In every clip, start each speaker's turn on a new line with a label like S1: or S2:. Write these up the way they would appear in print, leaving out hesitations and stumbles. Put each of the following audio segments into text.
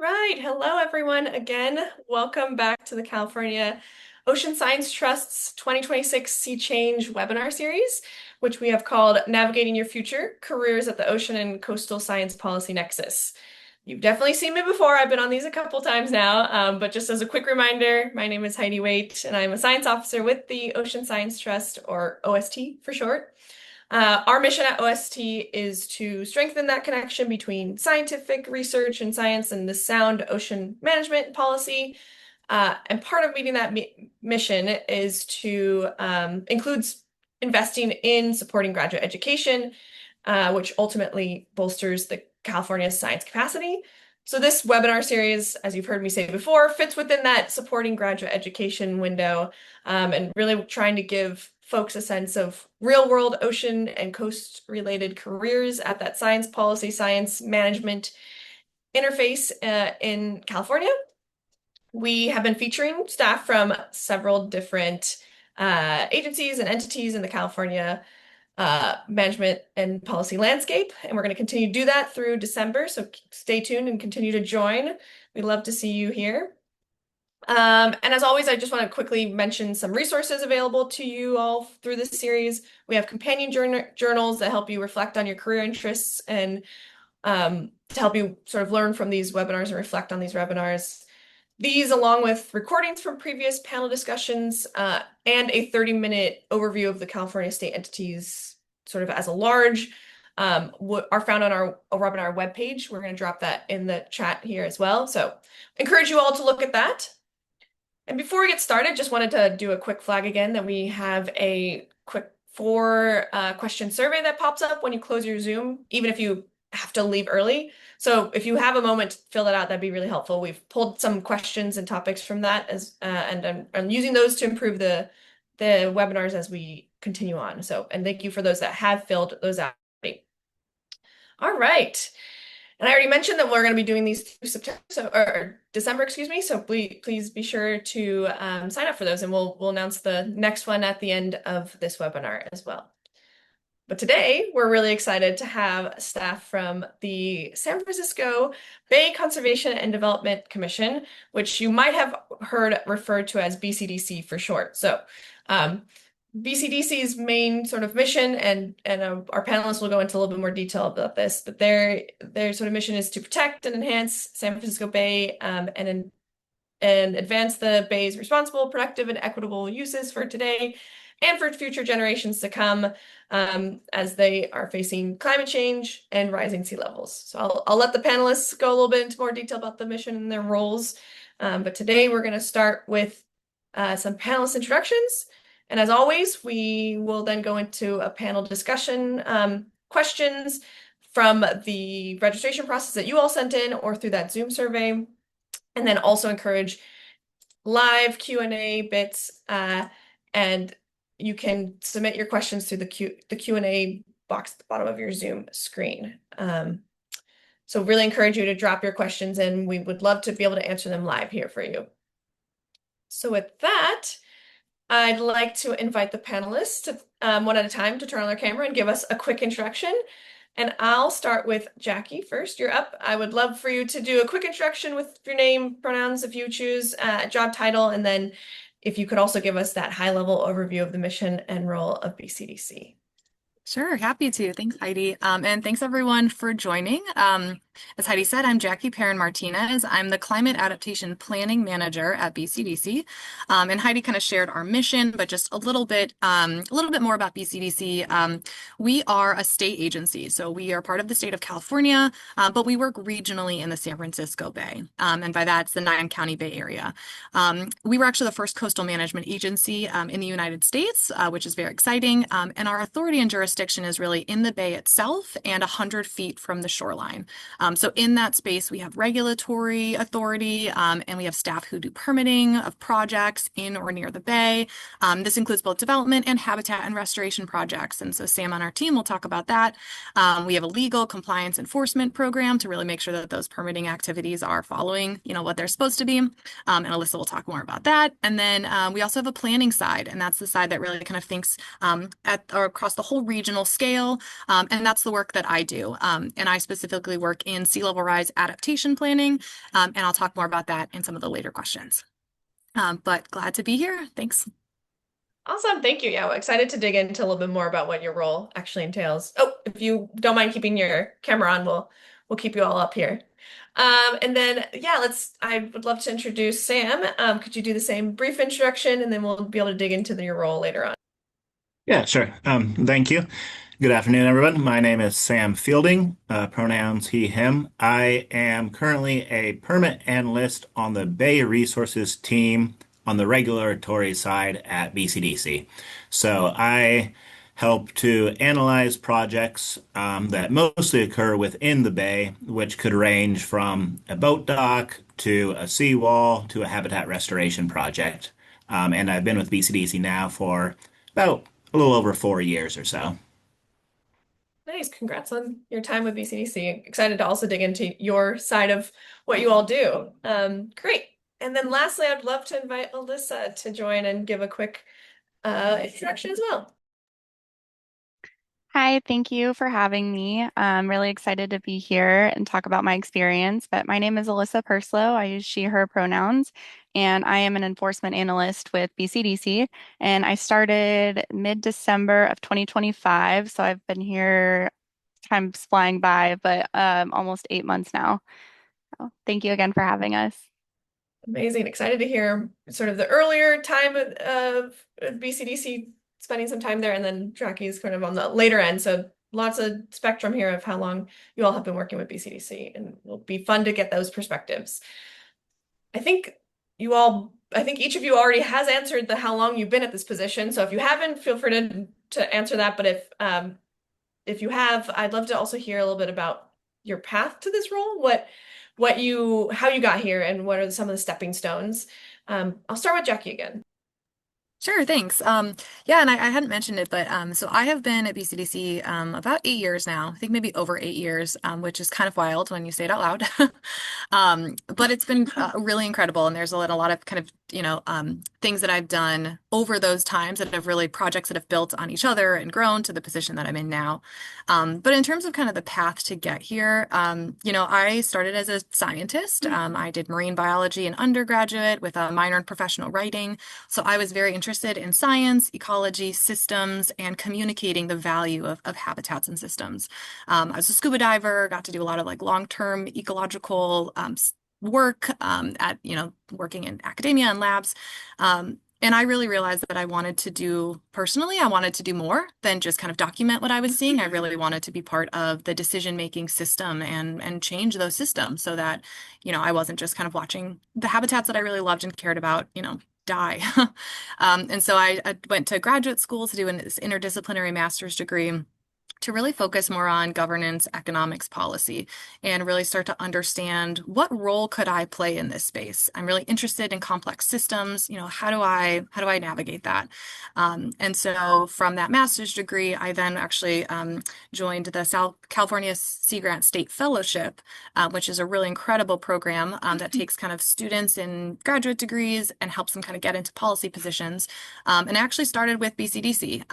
S1: right. Hello, everyone. Again, welcome back to the California Ocean Science Trust's 2026 Sea Change webinar series, which we have called Navigating Your Future, Careers at the Ocean and Coastal Science Policy Nexus. You've definitely seen me before. I've been on these a couple times now, but just as a quick reminder, my name is Heidi Waite, and I'm a science officer with the Ocean Science Trust, or OST for short. Our mission at OST is to strengthen that connection between scientific research and science and the sound ocean management policy. And part of meeting that mission is to includes investing in supporting graduate education, which ultimately bolsters the California science capacity. So this webinar series, as you've heard me say before, fits within that supporting graduate education window, and really trying to give folks a sense of real-world ocean and coast-related careers at that science policy, science management interface in California. We have been featuring staff from several different agencies and entities in the California management and policy landscape. And we're going to continue to do that through December. So stay tuned and continue to join. We'd love to see you here. And as always, I just want to quickly mention some resources available to you all through this series. We have companion journals that help you reflect on your career interests and to help you sort of learn from these webinars and reflect on these webinars. These, along with recordings from previous panel discussions and a 30-minute overview of the California state entities sort of as a large, are found on our webinar webpage. We're going to drop that in the chat here as well. So encourage you all to look at that. And before we get started, just wanted to do a quick flag again that we have a quick 4-question survey that pops up when you close your Zoom, even if you have to leave early. So if you have a moment to fill that out, that'd be really helpful. We've pulled some questions and topics from that as and I'm using those to improve the webinars as we continue on. So, and thank you for those that have filled those out. All right. And I already mentioned that we're going to be doing these through September, or December, excuse me. So please be sure to sign up for those, and we'll announce the next one at the end of this webinar as well. But today, we're really excited to have staff from the San Francisco Bay Conservation and Development Commission, which you might have heard referred to as BCDC for short. So BCDC's main sort of mission, and our panelists will go into a little bit more detail about this, but their sort of mission is to protect and enhance San Francisco Bay and advance the Bay's responsible, productive, and equitable uses for today and for future generations to come, as they are facing climate change and rising sea levels. So I'll let the panelists go a little bit into more detail about the mission and their roles. But today we're going to start with some panelist introductions. And as always, we will then go into a panel discussion, questions from the registration process that you all sent in or through that Zoom survey, and then also encourage live Q&A bits, and you can submit your questions through the Q&A box at the bottom of your Zoom screen. So really encourage you to drop your questions, and we would love to be able to answer them live here for you. So with that, I'd like to invite the panelists to, one at a time, to turn on their camera and give us a quick introduction. And I'll start with Jackie first. You're up. I would love for you to do a quick introduction with your name, pronouns if you choose, job title, and then if you could also give us that high-level overview of the mission and role of BCDC.
S2: Sure, happy to. Thanks, Heidi. And thanks everyone for joining. As Heidi said, I'm Jaclyn Perrin-Martinez. I'm the Climate Adaptation Planning Manager at BCDC. And Heidi kind of shared our mission, but just a little bit more about BCDC. We are a state agency, so we are part of the state of California, but we work regionally in the San Francisco Bay. And by that, it's the 9-county Bay Area. We were actually the first coastal management agency in the United States, which is very exciting. And our authority and jurisdiction is really in the bay itself and 100 feet from the shoreline. So in that space, we have regulatory authority, and we have staff who do permitting of projects in or near the bay. This includes both development and habitat and restoration projects. And so Sam on our team will talk about that. We have a legal compliance enforcement program to really make sure that those permitting activities are following, what they're supposed to be. And Alyssa will talk more about that. And then we also have a planning side, and that's the side that really kind of thinks across the whole region regional scale. And that's the work that I do. And I specifically work in sea level rise adaptation planning. And I'll talk more about that in some of the later questions. But glad to be here. Thanks.
S1: Awesome. Thank you. Yeah, we're excited to dig into a little bit more about what your role actually entails. Oh, if you don't mind keeping your camera on, we'll keep you all up here. And then yeah, I would love to introduce Sam. Could you do the same brief introduction and then we'll be able to dig into your role later on.
S3: Yeah, sure. Thank you. Good afternoon, everyone. My name is Sam Fielding, pronouns he, him. I am currently a permit analyst on the Bay Resources team on the regulatory side at BCDC. So I help to analyze projects that mostly occur within the bay, which could range from a boat dock to a seawall to a habitat restoration project. And I've been with BCDC now for about a little over 4 years or so.
S1: Nice. Congrats on your time with BCDC. Excited to also dig into your side of what you all do. Great. And then lastly, I'd love to invite Alyssa to join and give a quick introduction as well.
S4: Hi, thank you for having me. I'm really excited to be here and talk about my experience. But my name is Alyssa Purslow. I use she, her pronouns, and I am an enforcement analyst with BCDC. And I started mid-December of 2025. So I've been here, time's flying by, but almost 8 months now. So thank you again for having us.
S1: Amazing. Excited to hear sort of the earlier time of BCDC spending some time there, and then Jackie's kind of on the later end. So lots of spectrum here of how long you all have been working with BCDC, and it'll be fun to get those perspectives. I think I think each of you already has answered the how long you've been at this position. So if you haven't, feel free to answer that. But if you have, I'd love to also hear a little bit about your path to this role, how you got here, and what are some of the stepping stones. I'll start with Jackie again.
S2: Sure, thanks. Yeah, and I hadn't mentioned it, but so I have been at BCDC about 8 years now. I think maybe over 8 years, which is kind of wild when you say it out loud. But it's been really incredible, and there's a lot of kind of things that I've done over those times that have really projects that have built on each other and grown to the position that I'm in now. But in terms of kind of the path to get here, I started as a scientist. I did marine biology in undergraduate with a minor in professional writing. So I was very interested in science, ecology, systems, and communicating the value of habitats and systems. I was a scuba diver, got to do a lot of like long-term ecological work at, working in academia and labs. And I really realized that I wanted to do, personally, I wanted to do more than just kind of document what I was seeing. I really wanted to be part of the decision-making system and change those systems so that, I wasn't just kind of watching the habitats that I really loved and cared about, die. And so I went to graduate school to do this interdisciplinary master's degree to really focus more on governance, economics, policy, and really start to understand what role could I play in this space. I'm really interested in complex systems. How do I navigate that? And so from that master's degree, I then actually joined the South California Sea Grant State Fellowship, which is a really incredible program that takes kind of students in graduate degrees and helps them kind of get into policy positions. And I actually started with BCDC.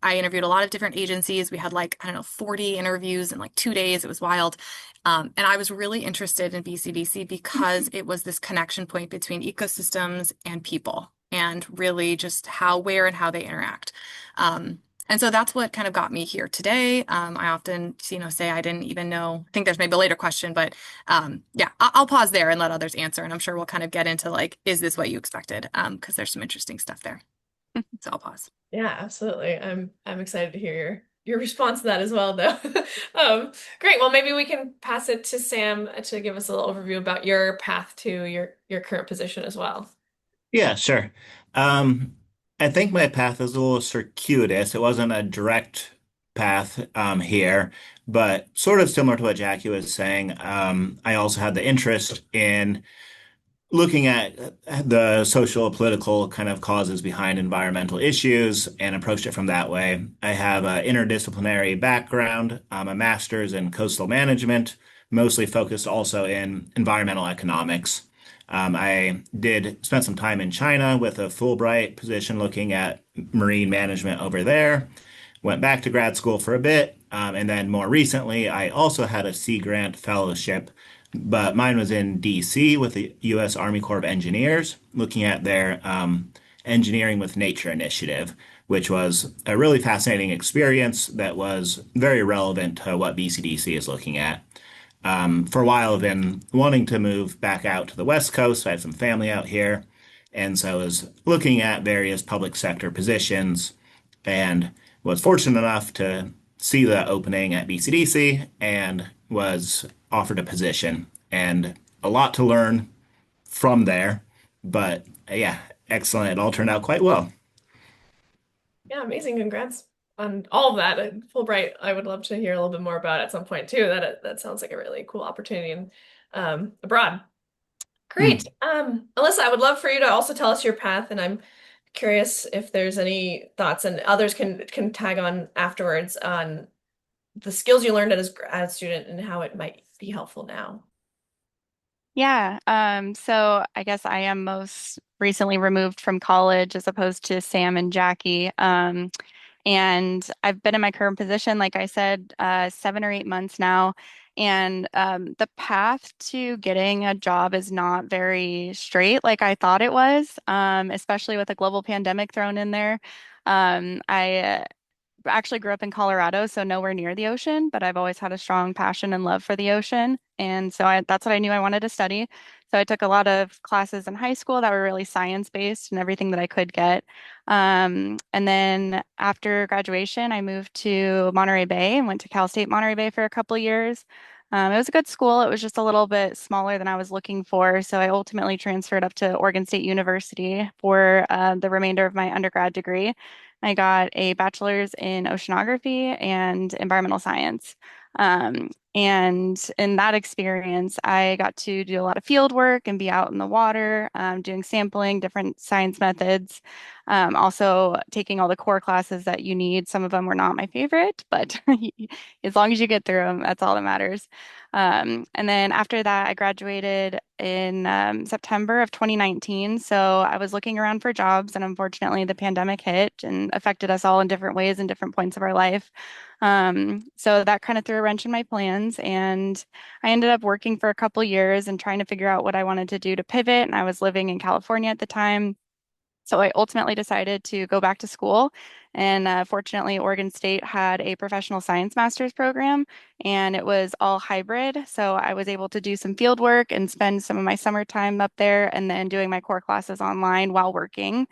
S2: I interviewed a lot of different agencies. We had 40 interviews in 2 days. It was wild. And I was really interested in BCDC because it was this connection point between ecosystems and people and really just where and how they interact. And so that's what kind of got me here today. I often, say I didn't even know, I think there's maybe a later question, but yeah, I'll pause there and let others answer. And I'm sure we'll kind of get into is this what you expected? Because there's some interesting stuff there. So I'll pause.
S1: Yeah, absolutely. I'm excited to hear your response to that as well, though. Great. Well, maybe we can pass it to Sam to give us a little overview about your path to your current position as well.
S3: Yeah, sure. I think my path is a little circuitous. It wasn't a direct path here, but sort of similar to what Jackie was saying. I also had the interest in looking at the social political kind of causes behind environmental issues and approached it from that way. I have an interdisciplinary background, a master's in coastal management, mostly focused also in environmental economics. I did spend some time in China with a Fulbright position looking at marine management over there. went back to grad school for a bit, and then more recently, I also had a Sea Grant fellowship, but mine was in DC with the U.S. Army Corps of Engineers, looking at their Engineering with Nature initiative, which was a really fascinating experience that was very relevant to what BCDC is looking at. For a while, I've been wanting to move back out to the West Coast. I have some family out here. And so I was looking at various public sector positions and was fortunate enough to see the opening at BCDC and was offered a position and a lot to learn from there. But yeah, excellent. It all turned out quite well.
S1: Yeah, amazing. Congrats on all of that. And Fulbright, I would love to hear a little bit more about at some point too. That sounds like a really cool opportunity and abroad. Great.
S3: Mm.
S1: Alyssa, I would love for you to also tell us your path, and I'm curious if there's any thoughts, and others can tag on afterwards on the skills you learned as a student and how it might be helpful now.
S4: Yeah, so I guess I am most recently removed from college as opposed to Sam and Jackie. And I've been in my current position, like I said, 7 or 8 months now. And the path to getting a job is not very straight like I thought it was, especially with a global pandemic thrown in there. I actually grew up in Colorado, so nowhere near the ocean, but I've always had a strong passion and love for the ocean. And so that's what I knew I wanted to study. So I took a lot of classes in high school that were really science-based and everything that I could get. And then after graduation, I moved to Monterey Bay and went to Cal State Monterey Bay for a couple years. It was a good school. It was just a little bit smaller than I was looking for. So I ultimately transferred up to Oregon State University for the remainder of my undergrad degree. I got a bachelor's in oceanography and environmental science. And in that experience, I got to do a lot of field work and be out in the water, doing sampling, different science methods, also taking all the core classes that you need. Some of them were not my favorite, but as long as you get through them, that's all that matters. And then after that, I graduated in September of 2019. So I was looking around for jobs, and unfortunately, the pandemic hit and affected us all in different ways in different points of our life. So that kind of threw a wrench in my plans, and I ended up working for a couple years and trying to figure out what I wanted to do to pivot. And I was living in California at the time. So I ultimately decided to go back to school. And fortunately, Oregon State had a professional science master's program, and it was all hybrid. So I was able to do some field work and spend some of my summertime up there and then doing my core classes online while working.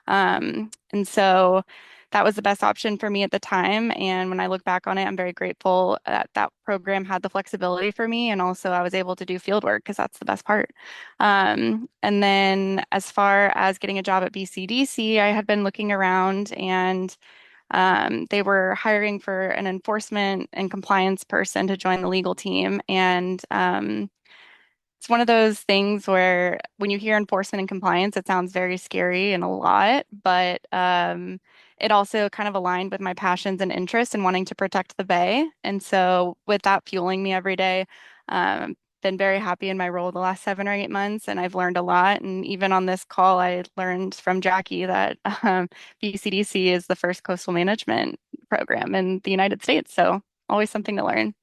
S4: And so that was the best option for me at the time. And when I look back on it, I'm very grateful that that program had the flexibility for me. And also, I was able to do field work because that's the best part. And then, as far as getting a job at BCDC, I had been looking around and they were hiring for an enforcement and compliance person to join the legal team. And it's one of those things where when you hear enforcement and compliance, it sounds very scary and a lot, but it also kind of aligned with my passions and interests in wanting to protect the Bay. And so, with that fueling me every day, been very happy in my role the last 7 or 8 months, and I've learned a lot. And even on this call, I learned from Jackie that BCDC is the first coastal management program in the United States. So, always something to learn.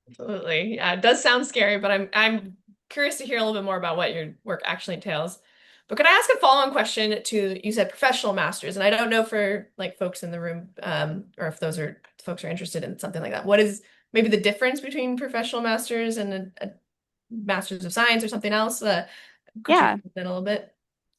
S1: Absolutely. Yeah, it does sound scary, but I'm curious to hear a little bit more about what your work actually entails. But could I ask a follow-on question to, you said professional masters, and I don't know for like folks in the room, or if those are folks are interested in something like that. What is maybe the difference between professional masters and a master's of science or something else? Could you
S4: Yeah.
S1: explain that a little bit?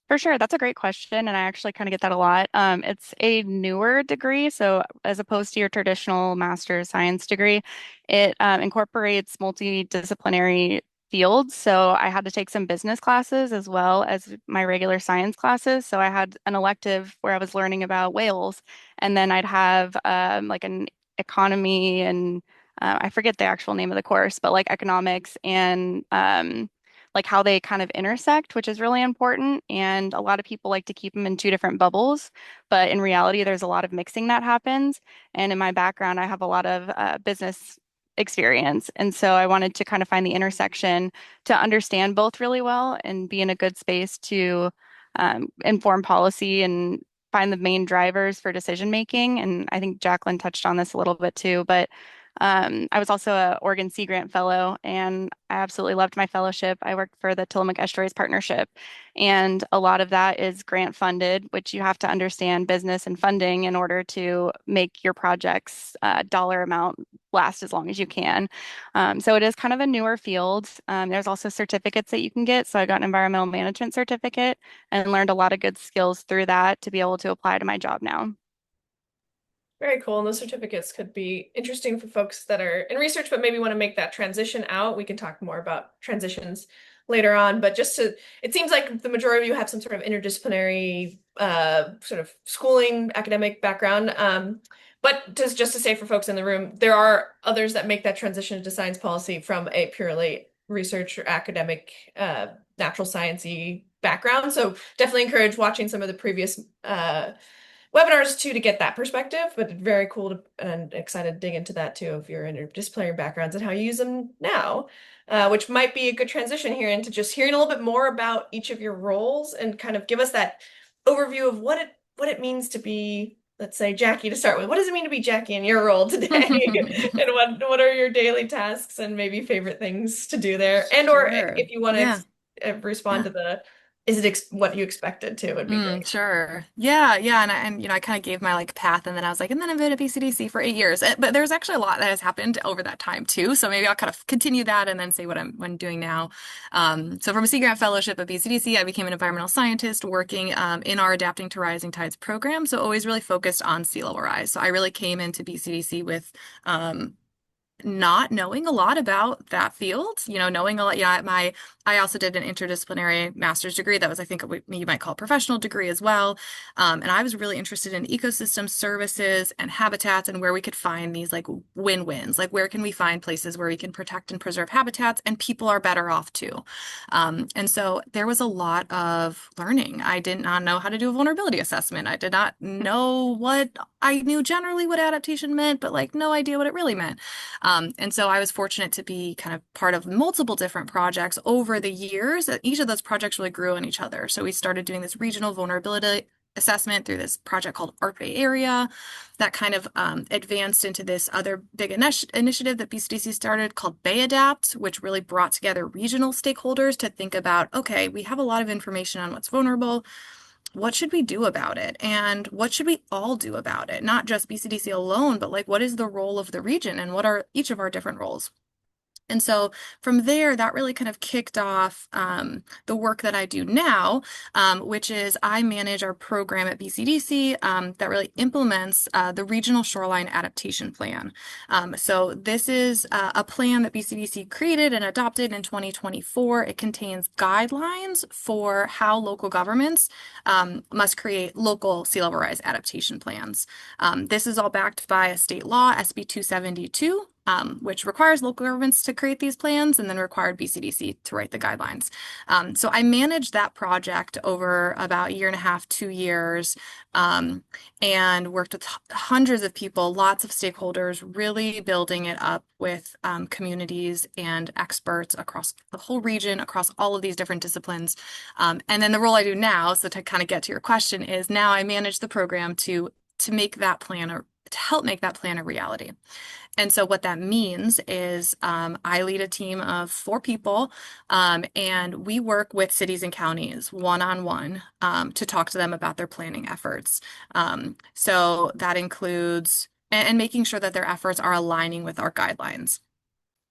S4: For sure. That's a great question. And I actually kind of get that a lot. It's a newer degree. So, as opposed to your traditional master's science degree, it incorporates multidisciplinary fields. So, I had to take some business classes as well as my regular science classes. So, I had an elective where I was learning about whales. And then I'd have like an economy and I forget the actual name of the course, but like economics and like how they kind of intersect, which is really important. And a lot of people like to keep them in two different bubbles, but in reality, there's a lot of mixing that happens. And in my background, I have a lot of business experience. And so I wanted to kind of find the intersection to understand both really well and be in a good space to inform policy and find the main drivers for decision making. And I think Jaclyn touched on this a little bit too, but I was also a Oregon Sea Grant Fellow, and I absolutely loved my fellowship. I worked for the Tillamook Estuaries Partnership, and a lot of that is grant funded, which you have to understand business and funding in order to make your project's dollar amount last as long as you can. So it is kind of a newer field. There's also certificates that you can get. So I got an environmental management certificate and learned a lot of good skills through that to be able to apply to my job now.
S1: Very cool. And those certificates could be interesting for folks that are in research, but maybe want to make that transition out. We can talk more about transitions later on, but it seems like the majority of you have some sort of interdisciplinary sort of schooling, academic background. But just to say for folks in the room, there are others that make that transition to science policy from a purely research or academic, natural sciencey background. So definitely encourage watching some of the previous webinars too to get that perspective, but very cool to, and excited to dig into that too of your interdisciplinary backgrounds and how you use them now, which might be a good transition here into just hearing a little bit more about each of your roles and kind of give us that overview of what it means to be, let's say, Jackie to start with. What does it mean to be Jackie in your role today? And what are your daily tasks and maybe favorite things to do there? And or
S2: Sure.
S1: if you want
S2: Yeah.
S1: to respond
S2: Yeah.
S1: to the is it what you expected to would be great.
S2: Sure. Yeah, yeah, and I kind of gave my like path, and then I was like, and then I've been at BCDC for 8 years. But there's actually a lot that has happened over that time too. So maybe I'll kind of continue that and then say what I'm doing now. So from a Sea Grant Fellowship at BCDC, I became an environmental scientist working in our Adapting to Rising Tides program. So always really focused on sea level rise. So I really came into BCDC with not knowing a lot about that field, knowing a lot. Yeah, I also did an interdisciplinary master's degree that was, I think, what you might call a professional degree as well. And I was really interested in ecosystem services and habitats and where we could find these like win-wins, like where can we find places where we can protect and preserve habitats and people are better off too. And so there was a lot of learning. I did not know how to do a vulnerability assessment. I did not know I knew generally what adaptation meant, but like no idea what it really meant. And so I was fortunate to be kind of part of multiple different projects over the years. Each of those projects really grew on each other. So we started doing this regional vulnerability assessment through this project called Art Bay Area that kind of advanced into this other big initiative that BCDC started called Bay Adapt, which really brought together regional stakeholders to think about, okay, we have a lot of information on what's vulnerable. What should we do about it? And what should we all do about it? Not just BCDC alone, but like what is the role of the region and what are each of our different roles? And so from there, that really kind of kicked off the work that I do now, which is I manage our program at BCDC that really implements the Regional Shoreline Adaptation Plan. So this is a plan that BCDC created and adopted in 2024. It contains guidelines for how local governments must create local sea level rise adaptation plans. This is all backed by a state law, SB 272. Which requires local governments to create these plans and then required BCDC to write the guidelines. So I managed that project over about a year and a half, 2 years, and worked with hundreds of people, lots of stakeholders, really building it up with communities and experts across the whole region, across all of these different disciplines. And then the role I do now, so to kind of get to your question, is now I manage the program to make that plan or to help make that plan a reality. And so what that means is I lead a team of 4 people, and we work with cities and counties one-on-one to talk to them about their planning efforts. So that includes and making sure that their efforts are aligning with our guidelines.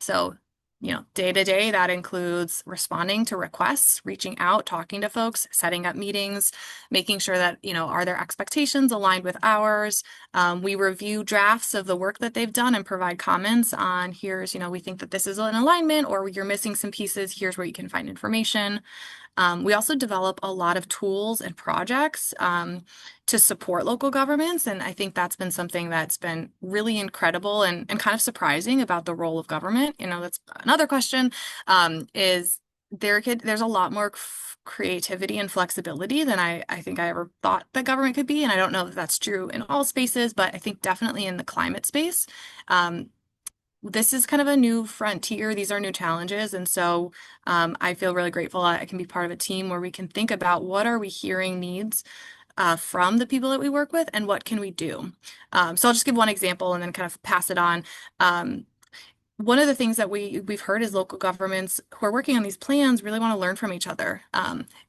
S2: So day to day, that includes responding to requests, reaching out, talking to folks, setting up meetings, making sure that, are their expectations aligned with ours? We review drafts of the work that they've done and provide comments on here's, we think that this is an alignment or you're missing some pieces. Here's where you can find information. We also develop a lot of tools and projects to support local governments. And I think that's been something that's been really incredible and kind of surprising about the role of government. That's another question, is there's a lot more creativity and flexibility than I think I ever thought that government could be. And I don't know if that's true in all spaces, but I think definitely in the climate space. This is kind of a new frontier. These are new challenges. And so I feel really grateful I can be part of a team where we can think about what are we hearing needs from the people that we work with, and what can we do. So I'll just give one example and then kind of pass it on. Um, One of the things that we've heard is local governments who are working on these plans really want to learn from each other,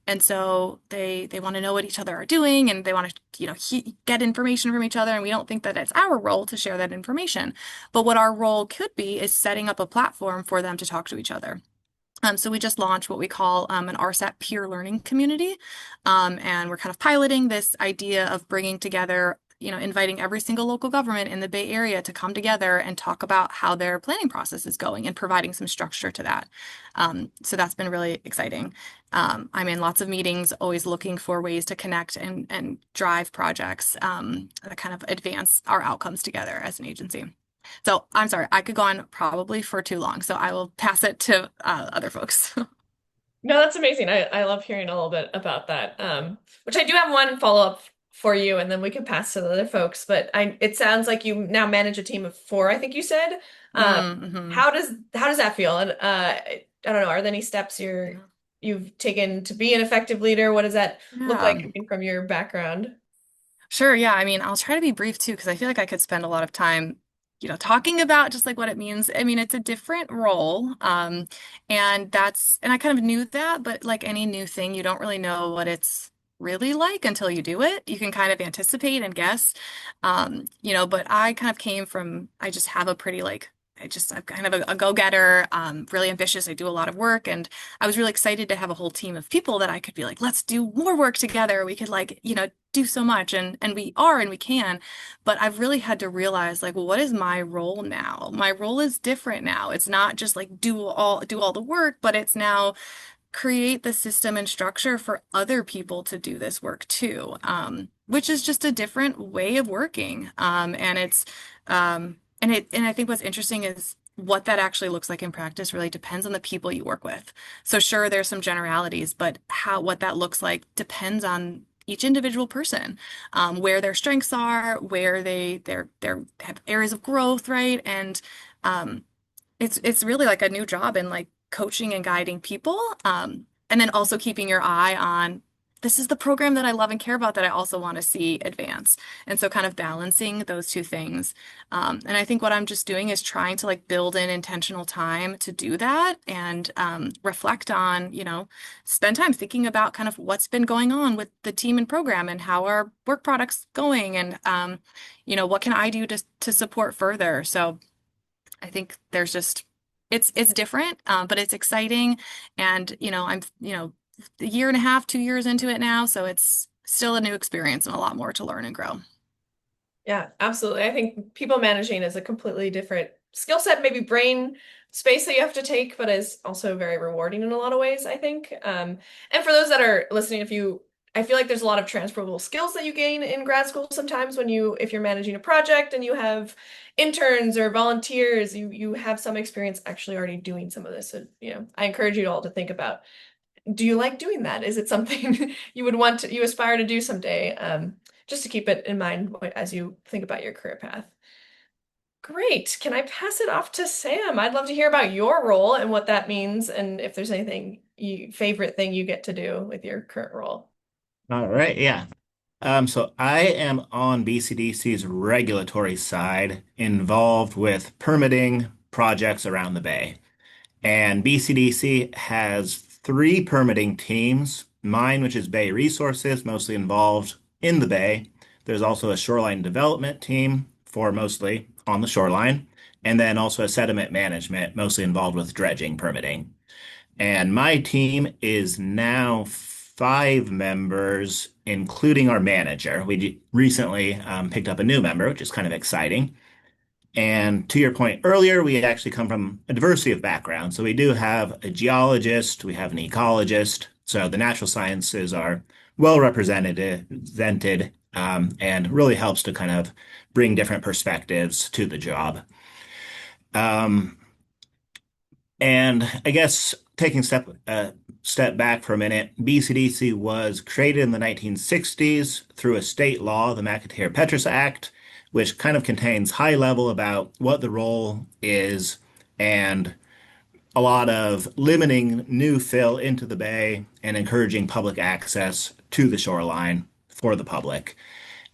S2: and so they want to know what each other are doing, and they want to get information from each other. And we don't think that it's our role to share that information, but what our role could be is setting up a platform for them to talk to each other. So we just launched what we call an RSAT peer learning community, and we're kind of piloting this idea of bringing together, inviting every single local government in the Bay Area to come together and talk about how their planning process is going and providing some structure to that. So that's been really exciting. I'm in lots of meetings, always looking for ways to connect and drive projects that kind of advance our outcomes together as an agency. So I'm sorry, I could go on probably for too long, so I will pass it to other folks.
S1: No, that's amazing. I love hearing a little bit about that. Which I do have one follow-up for you, and then we can pass to the other folks. But it sounds like you now manage a team of four, I think you said.
S2: Mm-hmm.
S1: How does that feel? And I don't know, are there any steps you've taken to be an effective leader? What does that look
S2: Yeah.
S1: like coming from your background?
S2: Sure, yeah. I mean, I'll try to be brief too, because I feel like I could spend a lot of time, talking about just like what it means. I mean, it's a different role. And I kind of knew that, but like any new thing, you don't really know what it's really like until you do it. You can kind of anticipate and guess. But I kind of came from, I just have a pretty like, I'm kind of a go-getter, really ambitious. I do a lot of work, and I was really excited to have a whole team of people that I could be like, let's do more work together. We could like, do so much, and we are, and we can. But I've really had to realize like, well, what is my role now? My role is different now. It's not just like do all the work, but it's now create the system and structure for other people to do this work too, which is just a different way of working. And I think what's interesting is what that actually looks like in practice really depends on the people you work with. So sure, there's some generalities, but what that looks like depends on each individual person, where their strengths are, where they have areas of growth, right? And um, it's really like a new job in like coaching and guiding people, and then also keeping your eye on this is the program that I love and care about that I also want to see advance. And so kind of balancing those two things. And I think what I'm just doing is trying to like build in intentional time to do that and reflect on, spend time thinking about kind of what's been going on with the team and program and how our work products going and what can I do to support further. So I think there's just it's different, but it's exciting, and I'm a year and a half, 2 years into it now, so it's still a new experience and a lot more to learn and grow.
S1: Yeah, absolutely. I think people managing is a completely different skill set, maybe brain space that you have to take, but is also very rewarding in a lot of ways, I think. And for those that are listening, I feel like there's a lot of transferable skills that you gain in grad school sometimes if you're managing a project and you have interns or volunteers, you have some experience actually already doing some of this. So, I encourage you all to think about, do you like doing that? Is it something you aspire to do someday? Just to keep it in mind as you think about your career path. Great. Can I pass it off to Sam? I'd love to hear about your role and what that means, and if there's anything favorite thing you get to do with your current role.
S3: All right, yeah. So I am on BCDC's regulatory side, involved with permitting projects around the Bay. And BCDC has three permitting teams. Mine, which is Bay Resources, mostly involved in the Bay. There's also a shoreline development team for mostly on the shoreline. And then also a sediment management, mostly involved with dredging permitting. And my team is now 5 members, including our manager. We recently picked up a new member, which is kind of exciting. And to your point earlier, we actually come from a diversity of backgrounds. So we do have a geologist, we have an ecologist. So the natural sciences are well represented, and really helps to kind of bring different perspectives to the job. Um, and I guess taking step back for a minute, BCDC was created in the 1960s through a state law, the McIntyre-Petrus Act, which kind of contains high level about what the role is and a lot of limiting new fill into the bay and encouraging public access to the shoreline for the public.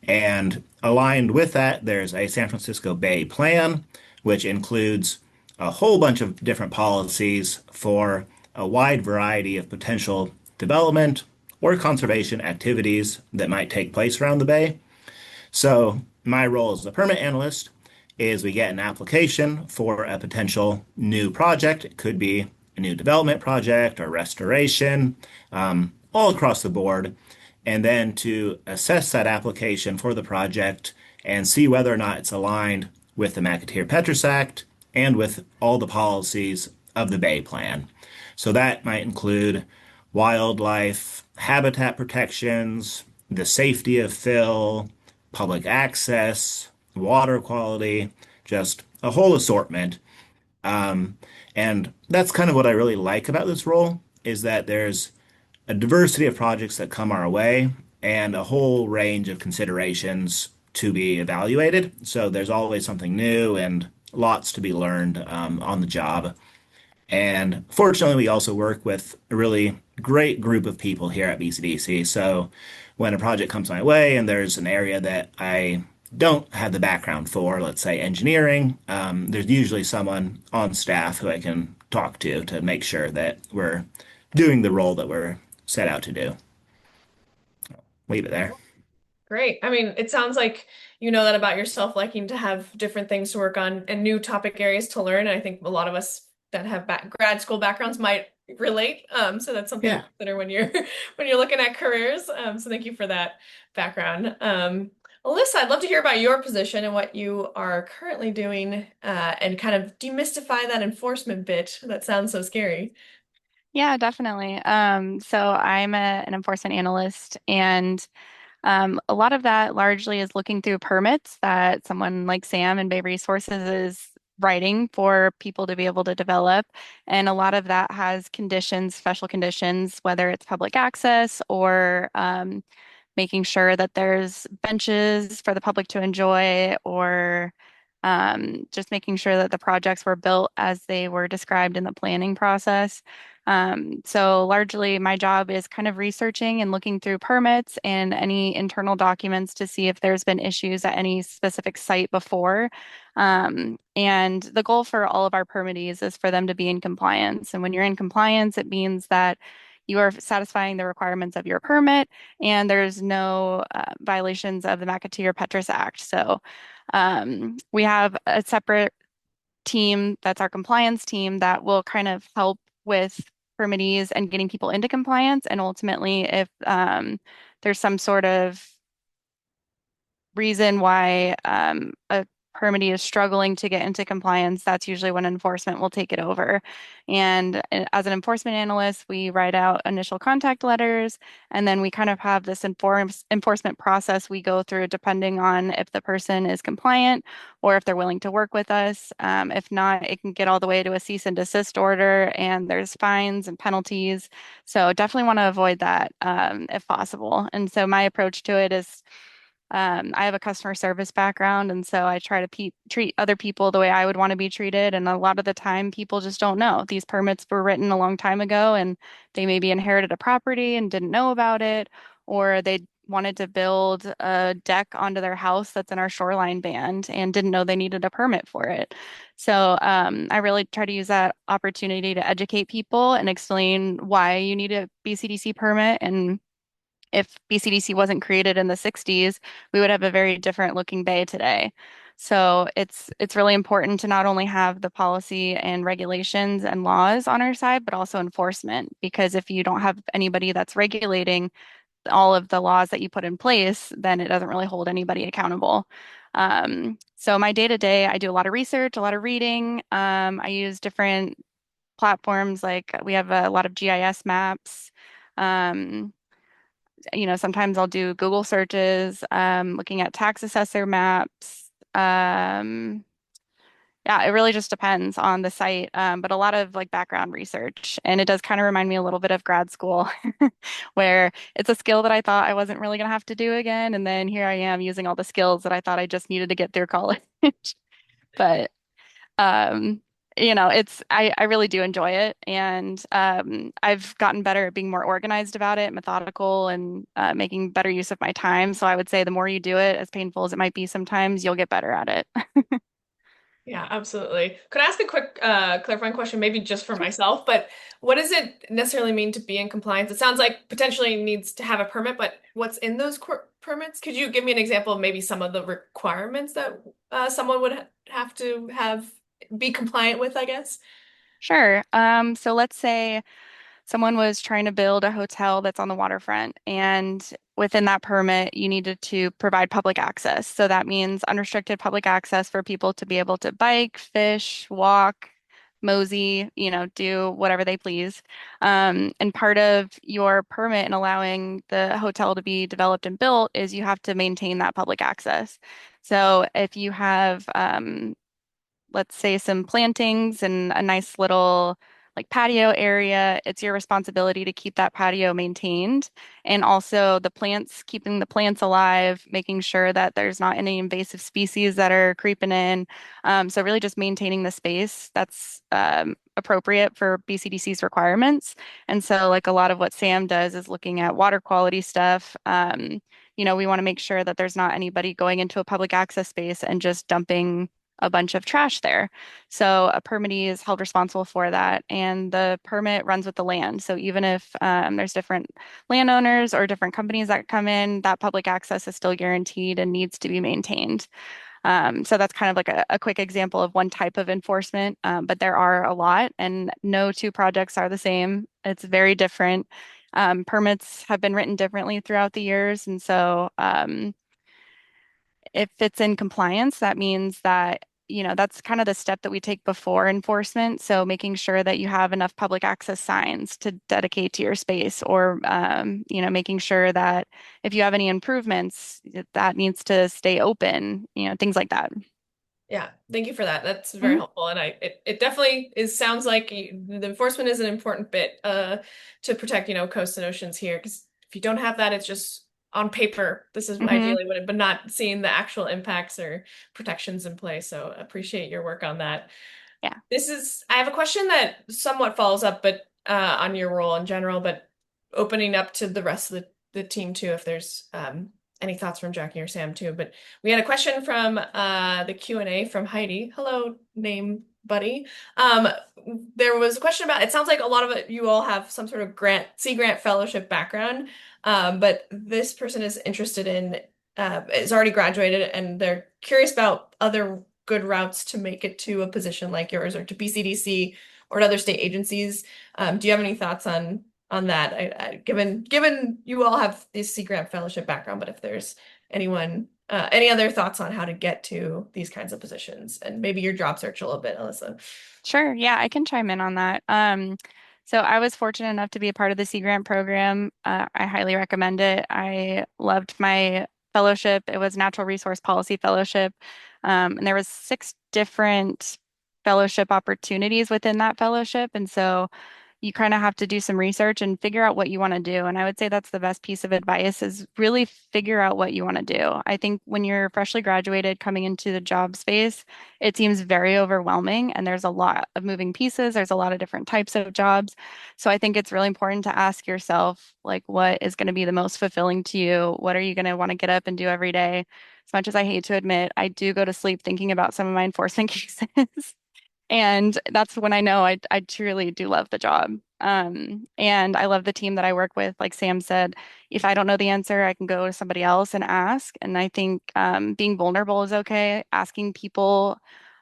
S3: And aligned with that, there's a San Francisco Bay Plan, which includes a whole bunch of different policies for a wide variety of potential development or conservation activities that might take place around the bay. So, my role as a permit analyst is we get an application for a potential new project. It could be a new development project or restoration, all across the board. And then to assess that application for the project and see whether or not it's aligned with the McAteer-Petras Act and with all the policies of the Bay Plan. So that might include wildlife, habitat protections, the safety of fill, public access, water quality, just a whole assortment. And that's kind of what I really like about this role is that there's a diversity of projects that come our way and a whole range of considerations to be evaluated. So there's always something new and lots to be learned on the job. And fortunately, we also work with a really great group of people here at BCDC. So when a project comes my way and there's an area that I don't have the background for, let's say engineering, there's usually someone on staff who I can talk to make sure that we're doing the role that we're set out to do. Leave it there.
S1: Great. I mean, it sounds like you know that about yourself, liking to have different things to work on and new topic areas to learn. And I think a lot of us that have grad school backgrounds might relate. So that's something to
S3: Yeah.
S1: consider when you're when you're looking at careers. So thank you for that background. Alyssa, I'd love to hear about your position and what you are currently doing, and kind of demystify that enforcement bit. That sounds so scary.
S4: Yeah, definitely. So I'm an enforcement analyst, and a lot of that largely is looking through permits that someone like Sam in Bay Resources is writing for people to be able to develop. And a lot of that has conditions, special conditions, whether it's public access or making sure that there's benches for the public to enjoy, or just making sure that the projects were built as they were described in the planning process. So largely my job is kind of researching and looking through permits and any internal documents to see if there's been issues at any specific site before. And the goal for all of our permittees is for them to be in compliance. And when you're in compliance, it means that you are satisfying the requirements of your permit and there's no violations of the McAteer-Petras Act. So we have a separate team that's our compliance team that will kind of help with permittees and getting people into compliance. And ultimately, if there's some sort of reason why a permittee is struggling to get into compliance, that's usually when enforcement will take it over. And as an enforcement analyst, we write out initial contact letters, and then we kind of have this enforcement process we go through depending on if the person is compliant or if they're willing to work with us. If not, it can get all the way to a cease and desist order, and there's fines and penalties. So definitely want to avoid that if possible. And so my approach to it is I have a customer service background, and so I try to treat other people the way I would want to be treated. And a lot of the time, people just don't know. These permits were written a long time ago, and they maybe inherited a property and didn't know about it, or they wanted to build a deck onto their house that's in our shoreline band and didn't know they needed a permit for it. So I really try to use that opportunity to educate people and explain why you need a BCDC permit. And if BCDC wasn't created in the 60s, we would have a very different looking bay today. So it's really important to not only have the policy and regulations and laws on our side, but also enforcement. Because if you don't have anybody that's regulating all of the laws that you put in place, then it doesn't really hold anybody accountable. So my day to day, I do a lot of research, a lot of reading. I use different platforms, like we have a lot of GIS maps. Um, Sometimes I'll do Google searches, looking at tax assessor maps. Yeah, it really just depends on the site, but a lot of like background research. And it does kind of remind me a little bit of grad school, where it's a skill that I thought I wasn't really going to have to do again. And then here I am using all the skills that I thought I just needed to get through college. But um, I really do enjoy it. And I've gotten better at being more organized about it, methodical, and making better use of my time. So I would say the more you do it, as painful as it might be sometimes, you'll get better at it.
S1: Yeah, absolutely. Could I ask a quick clarifying question, maybe just for
S4: Sure.
S1: myself, but what does it necessarily mean to be in compliance? It sounds like potentially needs to have a permit, but what's in those permits? Could you give me an example of maybe some of the requirements that someone would have to have be compliant with, I guess?
S4: Sure. So let's say someone was trying to build a hotel that's on the waterfront, and within that permit, you needed to provide public access. So that means unrestricted public access for people to be able to bike, fish, walk, mosey, do whatever they please. And part of your permit in allowing the hotel to be developed and built is you have to maintain that public access. So if you have let's say some plantings and a nice little like patio area, it's your responsibility to keep that patio maintained. And also the plants, keeping the plants alive, making sure that there's not any invasive species that are creeping in. So really just maintaining the space that's appropriate for BCDC's requirements. And so like a lot of what Sam does is looking at water quality stuff. We want to make sure that there's not anybody going into a public access space and just dumping a bunch of trash there. So a permittee is held responsible for that, and the permit runs with the land. So even if there's different landowners or different companies that come in, that public access is still guaranteed and needs to be maintained. So that's kind of like a quick example of one type of enforcement, but there are a lot, and no two projects are the same. It's very different. Permits have been written differently throughout the years, and so if it's in compliance, that means that, that's kind of the step that we take before enforcement. So making sure that you have enough public access signs to dedicate to your space, or, making sure that if you have any improvements, that needs to stay open, things like that.
S1: Yeah, thank you for that. That's very
S4: Mhm.
S1: helpful, and it definitely is sounds like the enforcement is an important bit to protect coasts and oceans here. Because if you don't have that, it's just on paper. This is
S4: Mhm.
S1: ideally what it, but not seeing the actual impacts or protections in place. So appreciate your work on that.
S4: Yeah.
S1: I have a question that somewhat follows up, but on your role in general, but opening up to the rest of the team too, if there's any thoughts from Jackie or Sam too. But we had a question from the Q&A from Heidi. Hello, name buddy. Um, there was a question about, it sounds like a lot of it, you all have some sort of Sea Grant fellowship background, but this person is interested in, is already graduated and they're curious about other good routes to make it to a position like yours or to BCDC or to other state agencies. Do you have any thoughts on that? Given you all have this Sea Grant Fellowship background, but if there's anyone, any other thoughts on how to get to these kinds of positions and maybe your job search a little bit, Alyssa?
S4: Sure. Yeah, I can chime in on that. So I was fortunate enough to be a part of the Sea Grant program. I highly recommend it. I loved my fellowship. It was Natural Resource Policy Fellowship. And there was 6 different fellowship opportunities within that fellowship. And so you kind of have to do some research and figure out what you want to do. And I would say that's the best piece of advice is really figure out what you want to do. I think when you're freshly graduated coming into the job space, it seems very overwhelming and there's a lot of moving pieces. There's a lot of different types of jobs. So I think it's really important to ask yourself, like, what is going to be the most fulfilling to you? What are you going to want to get up and do every day? As much as I hate to admit, I do go to sleep thinking about some of my enforcement cases. And that's when I know I truly do love the job. And I love the team that I work with. Like Sam said, if I don't know the answer, I can go to somebody else and ask. And I think being vulnerable is okay. Asking people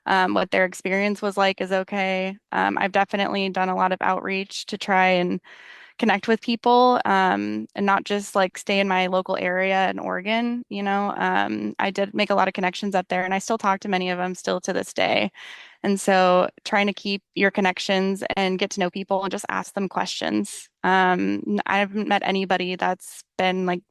S4: what their experience was like is okay. I've definitely done a lot of outreach to try and connect with people and not just like stay in my local area in Oregon. I did make a lot of connections up there and I still talk to many of them still to this day. And so trying to keep your connections and get to know people and just ask them questions. I haven't met anybody that's been like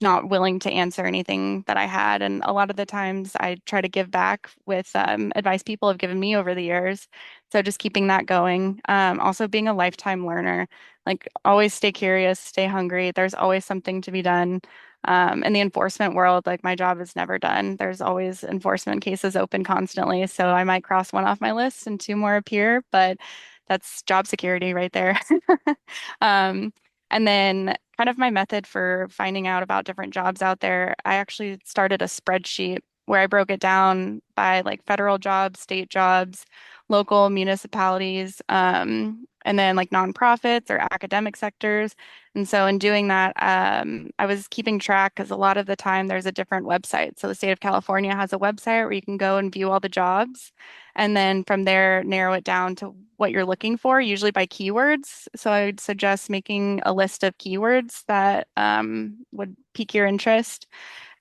S4: not willing to answer anything that I had. And a lot of the times I try to give back with advice people have given me over the years. So just keeping that going. Also being a lifetime learner, like always stay curious, stay hungry. There's always something to be done. In the enforcement world, like my job is never done. There's always enforcement cases open constantly. So I might cross one off my list and two more appear, but that's job security right there. Um, and then kind of my method for finding out about different jobs out there, I actually started a spreadsheet where I broke it down by like federal jobs, state jobs, local municipalities, and then like nonprofits or academic sectors. And so in doing that, I was keeping track because a lot of the time there's a different website. So the state of California has a website where you can go and view all the jobs, and then from there narrow it down to what you're looking for, usually by keywords. So I would suggest making a list of keywords that would pique your interest,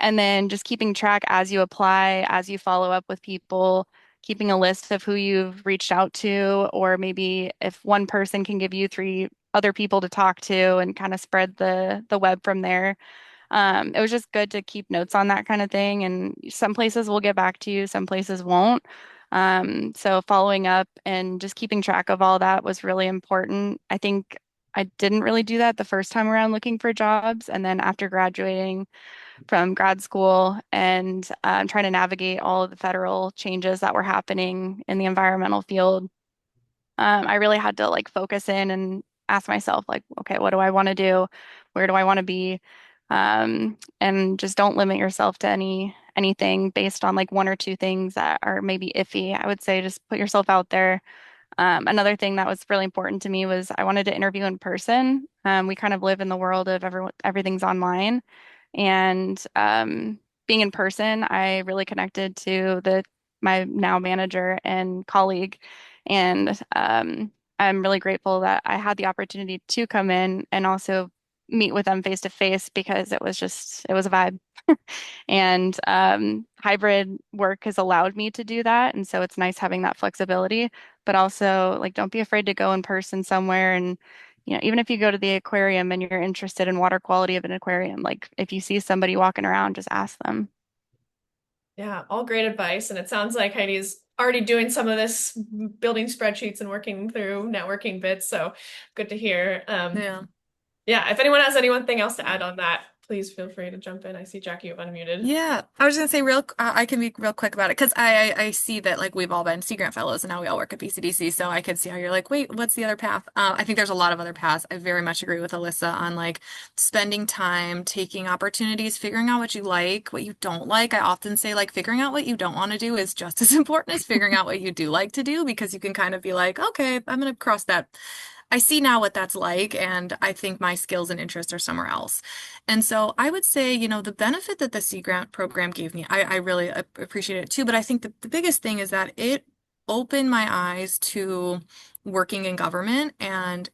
S4: and then just keeping track as you apply, as you follow up with people, keeping a list of who you've reached out to, or maybe if one person can give you three other people to talk to and kind of spread the web from there. It was just good to keep notes on that kind of thing. And some places will get back to you, some places won't. So following up and just keeping track of all that was really important. I think I didn't really do that the first time around looking for jobs. And then after graduating from grad school and trying to navigate all of the federal changes that were happening in the environmental field, I really had to like focus in and ask myself, like, okay, what do I want to do? Where do I want to be? And just don't limit yourself to anything based on like one or two things that are maybe iffy. I would say just put yourself out there. Another thing that was really important to me was I wanted to interview in person. We kind of live in the world of everything's online, and being in person, I really connected to the my now manager and colleague, and I'm really grateful that I had the opportunity to come in and also meet with them face to face because it was a vibe. And hybrid work has allowed me to do that. And so it's nice having that flexibility, but also like don't be afraid to go in person somewhere. And, even if you go to the aquarium and you're interested in water quality of an aquarium, like if you see somebody walking around, just ask them.
S1: Yeah, all great advice. And it sounds like Heidi's already doing some of this building spreadsheets and working through networking bits. So good to hear.
S2: Yeah.
S1: Yeah, if anyone has anything else to add on that, please feel free to jump in. I see Jackie, you've unmuted.
S2: Yeah, I was gonna say I can be real quick about it because I see that like we've all been Sea Grant fellows and now we all work at BCDC, so I could see how you're like, wait, what's the other path? I think there's a lot of other paths. I very much agree with Alyssa on like spending time, taking opportunities, figuring out what you like, what you don't like. I often say like figuring out what you don't want to do is just as important as figuring out what you do like to do because you can kind of be like, okay, I'm gonna cross that. I see now what that's like, and I think my skills and interests are somewhere else. And so I would say, the benefit that the Sea Grant program gave me, I really appreciate it too. But I think the biggest thing is that it opened my eyes to working in government and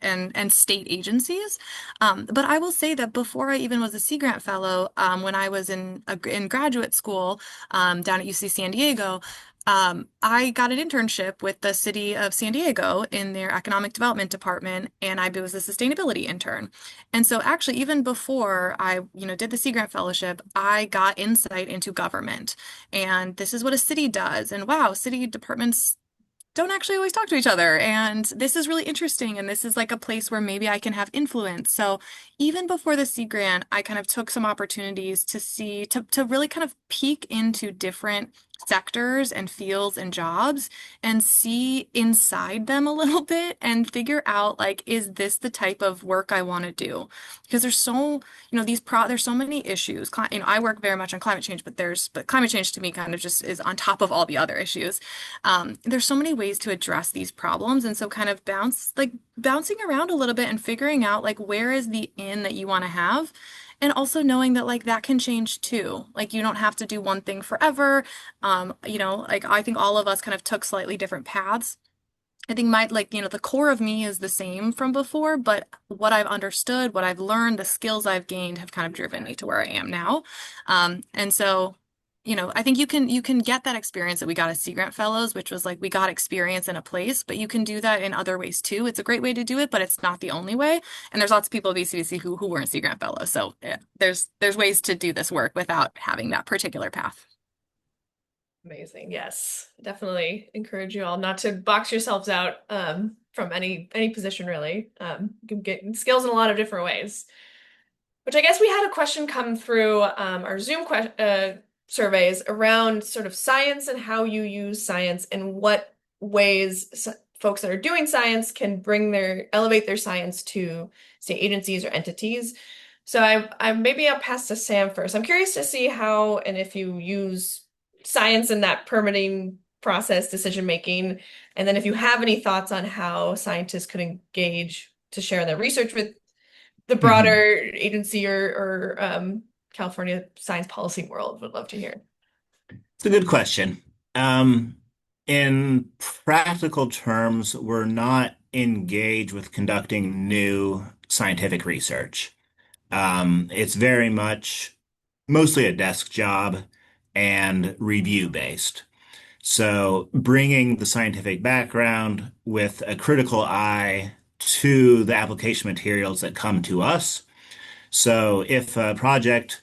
S2: state agencies. But I will say that before I even was a Sea Grant fellow, when I was in graduate school down at UC San Diego, I got an internship with the city of San Diego in their economic development department, and I was a sustainability intern. And so actually, even before I, did the Sea Grant Fellowship, I got insight into government. And this is what a city does. And wow, city departments don't actually always talk to each other. And this is really interesting. And this is like a place where maybe I can have influence. So even before the Sea Grant, I kind of took some opportunities to really kind of peek into different sectors and fields and jobs and see inside them a little bit and figure out like, is this the type of work I want to do? Because there's so many issues. I work very much on climate change, but climate change to me kind of just is on top of all the other issues. There's so many ways to address these problems. And so kind of bouncing around a little bit and figuring out like where is the in that you want to have. And also knowing that like that can change too. Like you don't have to do one thing forever. Like I think all of us kind of took slightly different paths. I think the core of me is the same from before, but what I've understood, what I've learned, the skills I've gained have kind of driven me to where I am now. And so, I think you can get that experience that we got as Sea Grant Fellows, which was like we got experience in a place, but you can do that in other ways too. It's a great way to do it, but it's not the only way. And there's lots of people at BCBC who weren't Sea Grant Fellows. So yeah, there's ways to do this work without having that particular path.
S1: Amazing. Yes. Definitely encourage you all not to box yourselves out from any position really. You can get skills in a lot of different ways. Which I guess we had a question come through our Zoom surveys around sort of science and how you use science and what ways folks that are doing science can elevate their science to, say, agencies or entities. So I maybe I'll pass to Sam first. I'm curious to see how and if you use science in that permitting process, decision making, and then if you have any thoughts on how scientists could engage to share their research with the
S3: Mhm.
S1: broader agency or California science policy world. Would love to hear.
S3: It's a good question. In practical terms, we're not engaged with conducting new scientific research. It's very much mostly a desk job and review based. So bringing the scientific background with a critical eye to the application materials that come to us. So if a project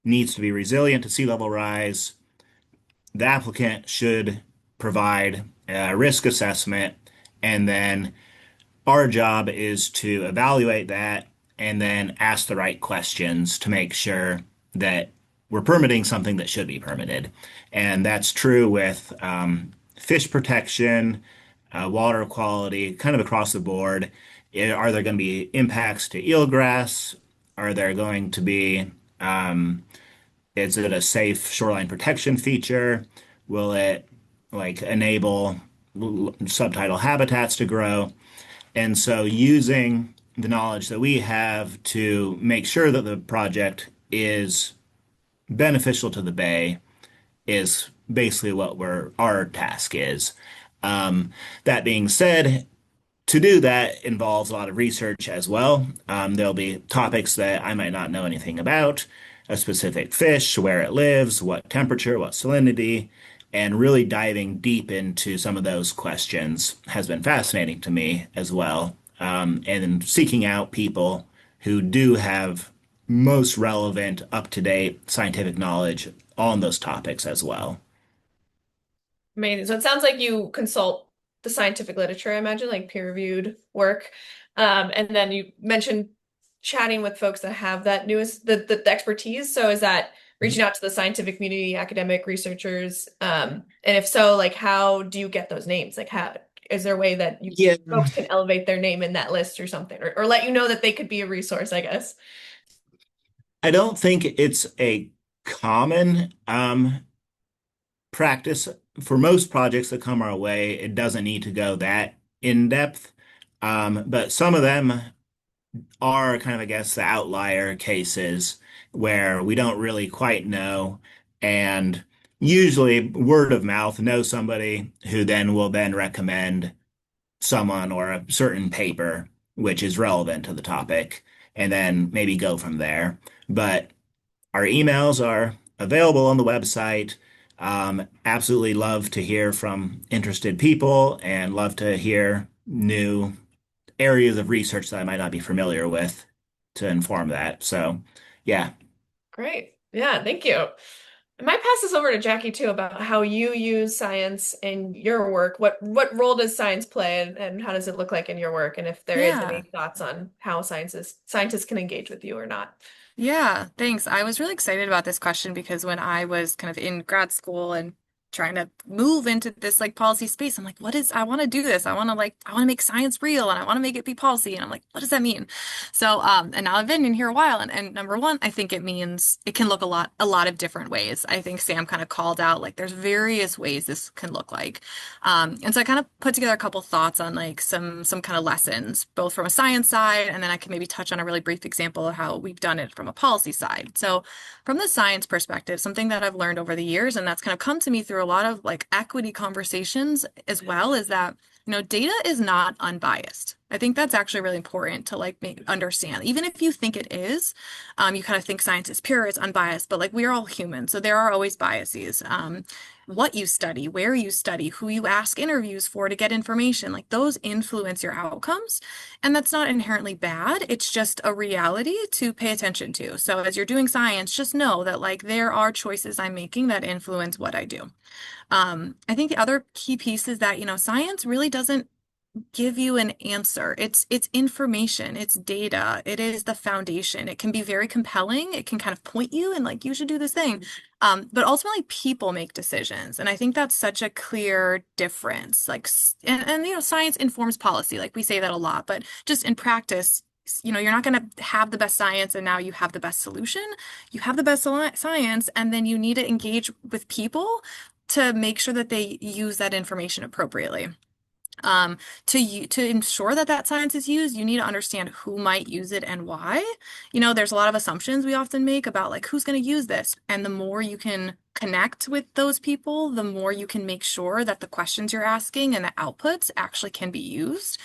S3: needs to be resilient to sea level rise, the applicant should provide a risk assessment, and then our job is to evaluate that and then ask the right questions to make sure that we're permitting something that should be permitted. And that's true with fish protection, water quality, kind of across the board. Are there going to be impacts to eelgrass? Are there going to be is it a safe shoreline protection feature? Will it like enable subtidal habitats to grow? And so using the knowledge that we have to make sure that the project is beneficial to the bay is basically what our task is. Um, that being said, to do that involves a lot of research as well. There'll be topics that I might not know anything about, a specific fish, where it lives, what temperature, what salinity, and really diving deep into some of those questions has been fascinating to me as well. And then seeking out people who do have most relevant, up-to-date scientific knowledge on those topics as well.
S1: Amazing. So it sounds like you consult the scientific literature, I imagine, like peer-reviewed work. And then you mentioned chatting with folks that have that newest the expertise. So is that reaching out to the scientific community, academic researchers? And if so, like how do you get those names? Like how is there a way that you
S3: Yeah,
S1: folks can elevate their name in that list or something, or let you know that they could be a resource, I guess.
S3: I don't think it's a common practice for most projects that come our way. It doesn't need to go that in depth, but some of them are kind of, I guess, the outlier cases where we don't really quite know, and usually word of mouth know somebody who then will then recommend someone or a certain paper which is relevant to the topic, and then maybe go from there. But our emails are available on the website. Absolutely love to hear from interested people and love to hear new areas of research that I might not be familiar with to inform that. So, yeah.
S1: Great. Yeah, thank you. I might pass this over to Jackie too about how you use science in your work. What role does science play and how does it look like in your work? And if there is
S2: Yeah.
S1: any thoughts on how scientists can engage with you or not.
S2: Yeah, thanks. I was really excited about this question because when I was kind of in grad school and trying to move into this like policy space, I'm like, I want to do this. I want to make science real and I want to make it be policy. And I'm like, what does that mean? So, and now I've been in here a while and number one, I think it means it can look a lot of different ways. I think Sam kind of called out like there's various ways this can look like. And so I kind of put together a couple thoughts on like some kind of lessons, both from a science side, and then I can maybe touch on a really brief example of how we've done it from a policy side. So from the science perspective, something that I've learned over the years, and that's kind of come to me through a lot of like equity conversations as well, is that data is not unbiased. I think that's actually really important to like understand. Even if you think it is, you kind of think science is pure, it's unbiased, but like we're all human, so there are always biases. What you study, where you study, who you ask interviews for to get information, like those influence your outcomes. And that's not inherently bad. It's just a reality to pay attention to. So as you're doing science, just know that like there are choices I'm making that influence what I do. I think the other key piece is that, science really doesn't give you an answer. It's information, it's data, it is the foundation. It can be very compelling. It can kind of point you and like you should do this thing. But ultimately people make decisions. And I think that's such a clear difference. And you know, science informs policy. Like we say that a lot, but just in practice, you know, you're not going to have the best science and now you have the best solution. You have the best science, and then you need to engage with people to make sure that they use that information appropriately. Um, to ensure that that science is used, you need to understand who might use it and why. You know, there's a lot of assumptions we often make about like who's going to use this, and the more you can connect with those people, the more you can make sure that the questions you're asking and the outputs actually can be used.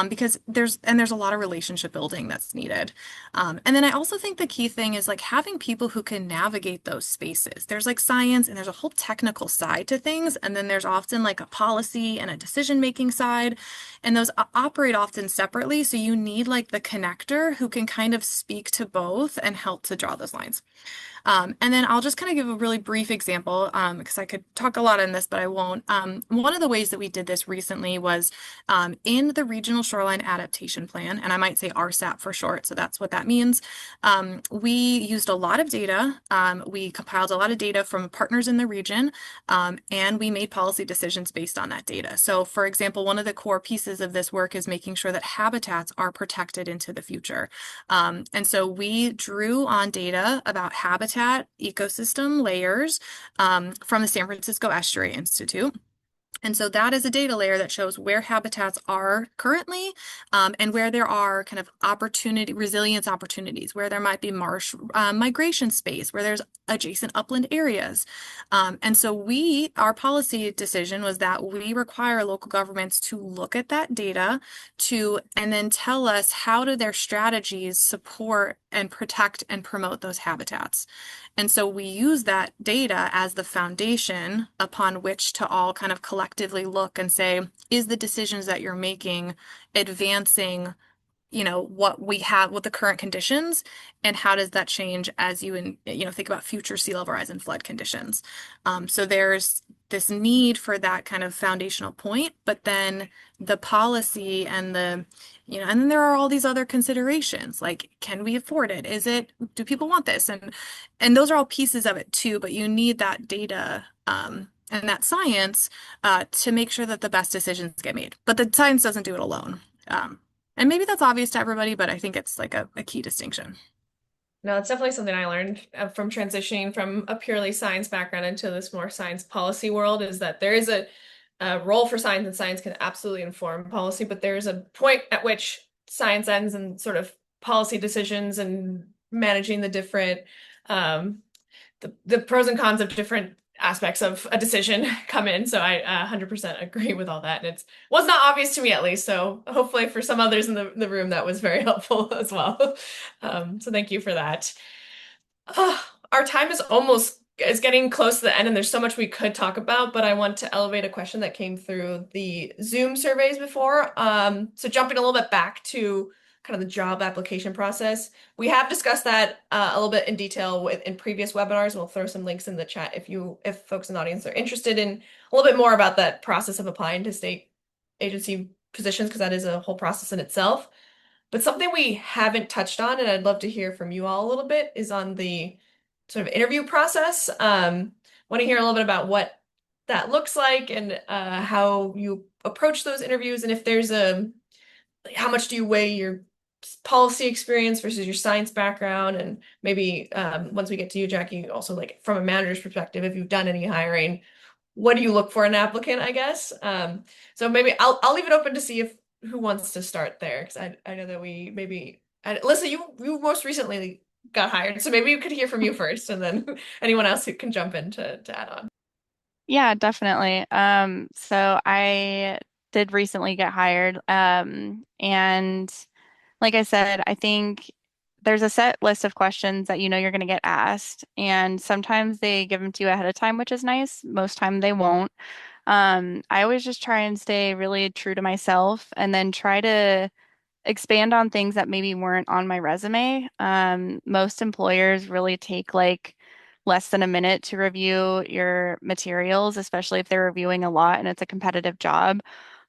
S2: Because there's a lot of relationship building that's needed. And then I also think the key thing is like having people who can navigate those spaces. There's like science and there's a whole technical side to things, and then there's often like a policy and a decision-making side, and those operate often separately. So you need like the connector who can kind of speak to both and help to draw those lines. And then I'll just kind of give a really brief example because I could talk a lot on this, but I won't. One of the ways that we did this recently was in the Regional Shoreline Adaptation Plan, and I might say RSAP for short, so that's what that means. We used a lot of data. We compiled a lot of data from partners in the region, and we made policy decisions based on that data. So, for example, one of the core pieces of this work is making sure that habitats are protected into the future. And so we drew on data about habitat ecosystem layers from the San Francisco Estuary Institute. And so that is a data layer that shows where habitats are currently and where there are kind of resilience opportunities, where there might be marsh migration space, where there's adjacent upland areas. And so our policy decision was that we require local governments to look at that data and then tell us how do their strategies support and protect and promote those habitats. And so we use that data as the foundation upon which to all kind of collectively look and say, is the decisions that you're making advancing, you know, what we have, what the current conditions, and how does that change as think about future sea level rise and flood conditions. So there's this need for that kind of foundational point, but then the policy and and then there are all these other considerations, like, can we afford it? Do people want this? And those are all pieces of it too, but you need that data, and that science, to make sure that the best decisions get made. But the science doesn't do it alone. And maybe that's obvious to everybody, but I think it's like a key distinction.
S1: No, it's definitely something I learned from transitioning from a purely science background into this more science policy world, is that there is a role for science, and science can absolutely inform policy, but there's a point at which science ends and sort of policy decisions and managing the different the pros and cons of different aspects of a decision come in. So I 100% agree with all that. And it was not obvious to me, at least. So hopefully for some others in the room, that was very helpful as well. So thank you for that. Our time is getting close to the end, and there's so much we could talk about, but I want to elevate a question that came through the Zoom surveys before. So jumping a little bit back to kind of the job application process. We have discussed that a little bit in detail in previous webinars, and we'll throw some links in the chat if folks in the audience are interested in a little bit more about that process of applying to state agency positions, because that is a whole process in itself. But something we haven't touched on, and I'd love to hear from you all a little bit, is on the sort of interview process. Want to hear a little bit about what that looks like and how you approach those interviews, and if there's how much do you weigh your policy experience versus your science background, and maybe once we get to you, Jackie, also like from a manager's perspective, if you've done any hiring, what do you look for in an applicant, I guess. So maybe I'll leave it open to see if who wants to start there, because I know that Alyssa, you most recently got hired, so maybe you could hear from you first, and then anyone else who can jump in to add on.
S4: Yeah, definitely. So I did recently get hired. And like I said, I think there's a set list of questions that you know you're going to get asked, and sometimes they give them to you ahead of time, which is nice. Most time they won't. I always just try and stay really true to myself, and then try to expand on things that maybe weren't on my resume. Most employers really take like less than a minute to review your materials, especially if they're reviewing a lot and it's a competitive job.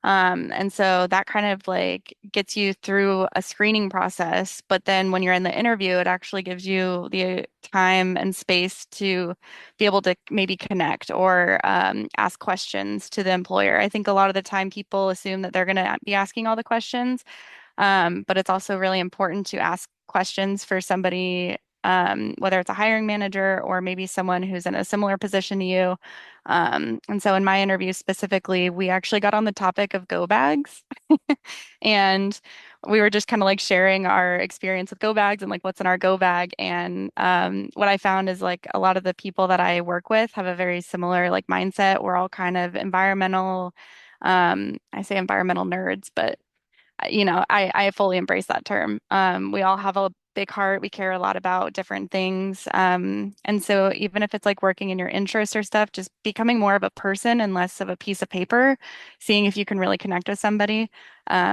S4: And so that kind of like gets you through a screening process. But then when you're in the interview, it actually gives you the time and space to be able to maybe connect or ask questions to the employer. I think a lot of the time people assume that they're going to be asking all the questions, but it's also really important to ask questions for somebody, whether it's a hiring manager or maybe someone who's in a similar position to you. And so in my interview specifically, we actually got on the topic of go bags. And we were just kind of like sharing our experience with go bags and like what's in our go bag. And what I found is like a lot of the people that I work with have a very similar like mindset. We're all kind of environmental, I say environmental nerds, but I fully embrace that term. We all have a big heart. We care a lot about different things. And so even if it's like working in your interests or stuff, just becoming more of a person and less of a piece of paper, seeing if you can really connect with somebody,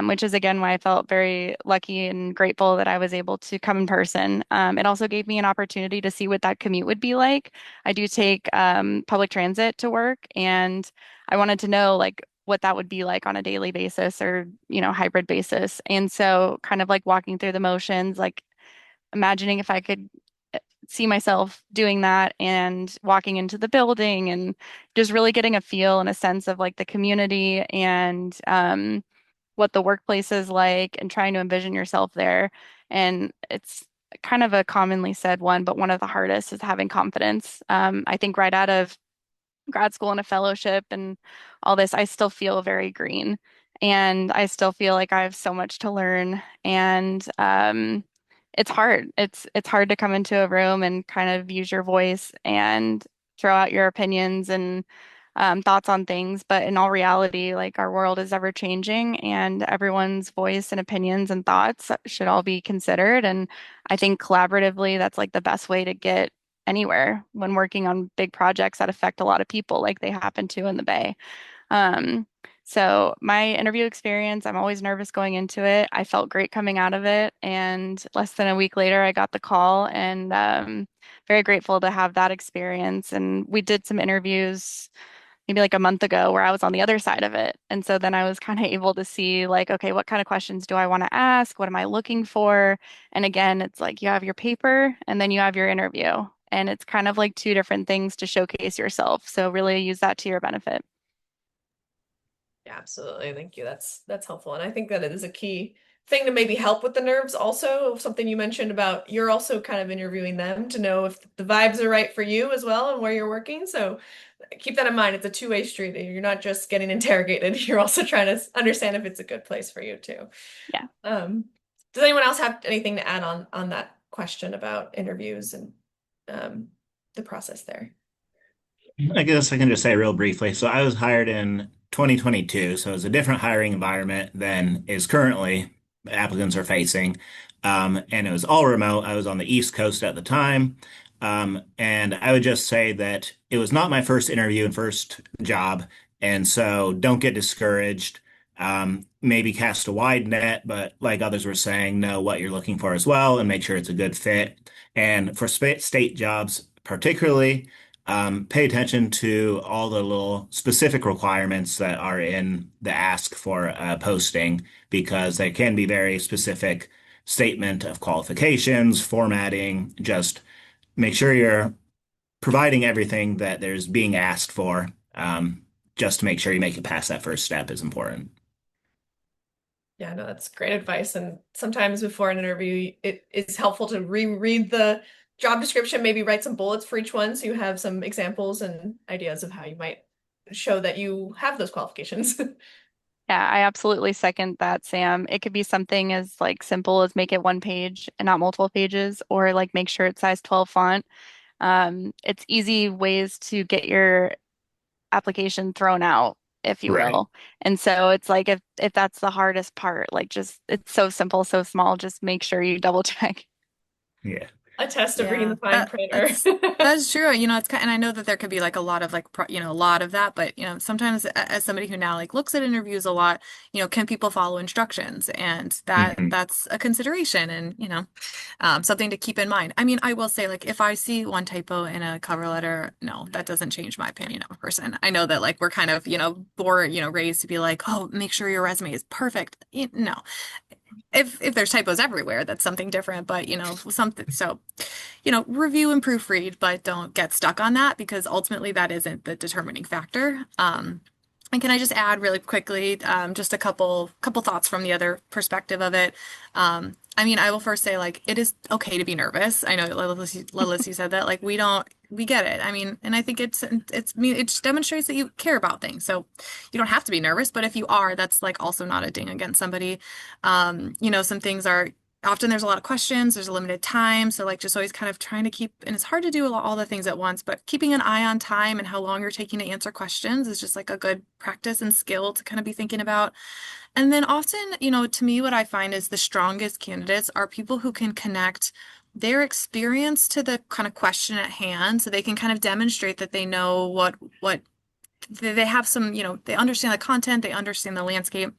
S4: which is again why I felt very lucky and grateful that I was able to come in person. It also gave me an opportunity to see what that commute would be like. I do take public transit to work, and I wanted to know like what that would be like on a daily basis or, hybrid basis. And so kind of like walking through the motions, like imagining if I could see myself doing that and walking into the building and just really getting a feel and a sense of like the community and what the workplace is like and trying to envision yourself there. And it's kind of a commonly said one, but one of the hardest is having confidence. I think right out of grad school and a fellowship and all this, I still feel very green. And I still feel like I have so much to learn. And it's hard. It's hard to come into a room and kind of use your voice and throw out your opinions and thoughts on things. But in all reality, like our world is ever changing and everyone's voice and opinions and thoughts should all be considered. And I think collaboratively, that's like the best way to get anywhere when working on big projects that affect a lot of people, like they happen to in the Bay. Um, so my interview experience, I'm always nervous going into it. I felt great coming out of it, and less than a week later, I got the call, and very grateful to have that experience. And we did some interviews maybe like a month ago where I was on the other side of it. And so then I was kind of able to see like, okay, what kind of questions do I want to ask? What am I looking for? And again, it's like you have your paper and then you have your interview. And it's kind of like two different things to showcase yourself. So really use that to your benefit.
S1: Yeah, absolutely. Thank you. That's helpful. And I think that it is a key thing to maybe help with the nerves also. Something you mentioned about you're also kind of interviewing them to know if the vibes are right for you as well and where you're working. So keep that in mind. It's a two-way street. You're not just getting interrogated. You're also trying to understand if it's a good place for you too.
S4: Yeah.
S1: Does anyone else have anything to add on that question about interviews and the process there?
S3: I guess I can just say real briefly. So I was hired in 2022, so it's a different hiring environment than is currently applicants are facing. And it was all remote. I was on the East Coast at the time. And I would just say that it was not my first interview and first job. And so don't get discouraged. Maybe cast a wide net, but like others were saying, know what you're looking for as well and make sure it's a good fit. And for state jobs, particularly, pay attention to all the little specific requirements that are in the ask for a posting because they can be very specific statement of qualifications, formatting, just make sure you're providing everything that there's being asked for. Just to make sure you make it past that first step is important.
S1: Yeah, no, that's great advice. And sometimes before an interview, it is helpful to reread the job description, maybe write some bullets for each one so you have some examples and ideas of how you might show that you have those qualifications.
S4: Yeah, I absolutely second that, Sam. It could be something as like simple as make it one page and not multiple pages, or like make sure it's size 12 font. It's easy ways to get your application thrown out, if you
S3: Right.
S4: will. And so it's like if that's the hardest part, like just it's so simple, so small, just make sure you double check.
S3: Yeah.
S1: A test of reading
S2: Yeah,
S1: the fine print or
S2: that's true. It's kind, and I know that there could be like a lot of like a lot of that, but sometimes as somebody who now like looks at interviews a lot, can people follow instructions? And
S3: Mhm.
S2: that's a consideration. And something to keep in mind. I mean, I will say, like, if I see one typo in a cover letter, no, that doesn't change my opinion of a person. I know that, like, we're kind of, born, raised to be like, oh, make sure your resume is perfect. No, if there's typos everywhere, that's something different. But something. So, review and proofread, but don't get stuck on that because ultimately that isn't the determining factor. And can I just add really quickly, just a couple thoughts from the other perspective of it. I mean, I will first say, like, it is okay to be nervous. I know Lilith, you said that, like, we get it. I mean, and I think it just demonstrates that you care about things. So you don't have to be nervous, but if you are, that's like also not a ding against somebody. Some things are often there's a lot of questions, there's a limited time. So like just always kind of trying to keep, and it's hard to do all the things at once, but keeping an eye on time and how long you're taking to answer questions is just like a good practice and skill to kind of be thinking about. And then often, to me, what I find is the strongest candidates are people who can connect their experience to the kind of question at hand, so they can kind of demonstrate that they know what they have some, they understand the content, they understand the landscape,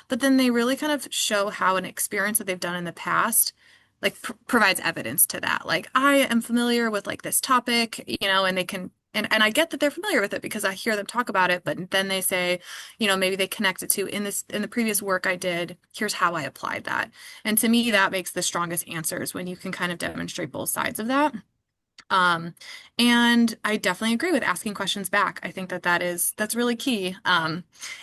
S2: but then they really kind of show how an experience that they've done in the past, like provides evidence to that. Like, I am familiar with like this topic, and they can, and I get that they're familiar with it because I hear them talk about it, but then they say, maybe they connect it to in the previous work I did, here's how I applied that. And to me, that makes the strongest answers when you can kind of demonstrate both sides of that. Um, and I definitely agree with asking questions back. I think that's really key. And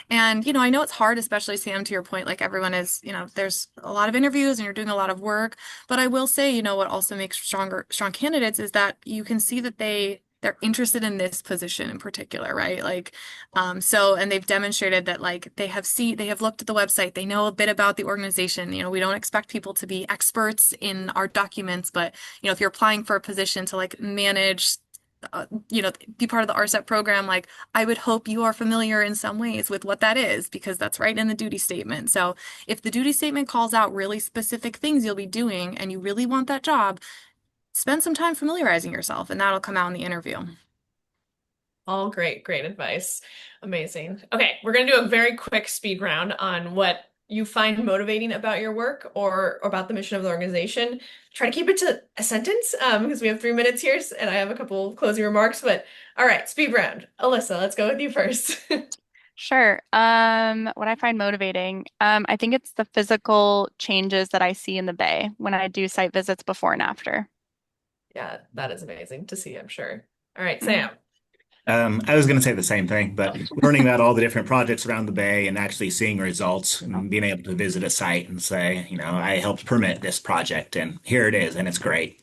S2: I know it's hard, especially Sam, to your point, like everyone is, there's a lot of interviews and you're doing a lot of work, but I will say, what also makes strong candidates is that you can see that they're interested in this position in particular, right? Like, and they've demonstrated that like they have looked at the website, they know a bit about the organization. We don't expect people to be experts in our documents, but if you're applying for a position to like manage, be part of the RSEP program, like I would hope you are familiar in some ways with what that is because that's right in the duty statement. So if the duty statement calls out really specific things you'll be doing and you really want that job, spend some time familiarizing yourself and that'll come out in the interview.
S1: All great, great advice. Amazing. Okay, we're going to do a very quick speed round on what you find motivating about your work or about the mission of the organization. Try to keep it to a sentence because we have 3 minutes here and I have a couple of closing remarks. But all right, speed round. Alyssa, let's go with you first.
S4: Sure. What I find motivating, I think it's the physical changes that I see in the Bay when I do site visits before and after.
S1: Yeah, that is amazing to see, I'm sure. All right,
S4: Mhm.
S1: Sam.
S3: I was going to say the same thing, but learning about all the different projects around the Bay and actually seeing results and being able to visit a site and say, I helped permit this project and here it is and it's great.